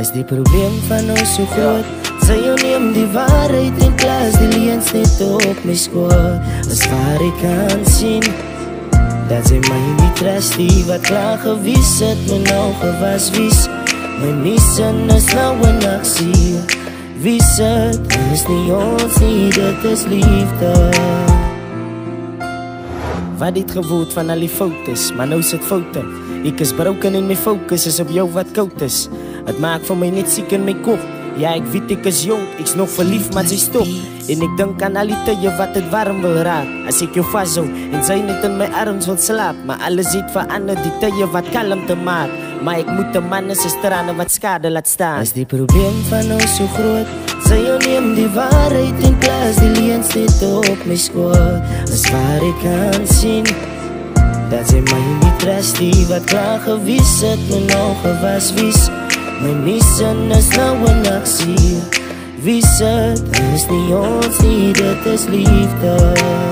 Is die probleem van ons so groot? Sy jou neem die waarheid in plaas die leens net op my skoot. As waar ek kan sien dat sy my nie trust die wat klaar gewys het, my nou gewas wies. My mission is nou in aksie. Wies het, is nie ons nie, dit is liefde. Wat het gewoord van al die foutes, maar nou sit foute. Ek is broken en my focus is op jou wat koud is. Het maak vir my net siek in my kop. Ja, ek weet ek is jong, ek's nog verlief, maar sy stop. En ek dink aan al die tye wat het warm wil raak. As ek jou vashou en sy net in my arms wil slaap. Maar alles het verander, die tye wat kalm te maak. Maar ek moet 'n man is 'n strane wat skade laat staan. Is die probleem van ons so groot? Sy jou neem die waarheid in plaas die leens net op my skoot. As waar ek kan sien dat sy my nie trust die wat klaar gewys het, my nou gewas wies. My mission is nou in aksie. Wies het, is nie ons nie, dit is liefde.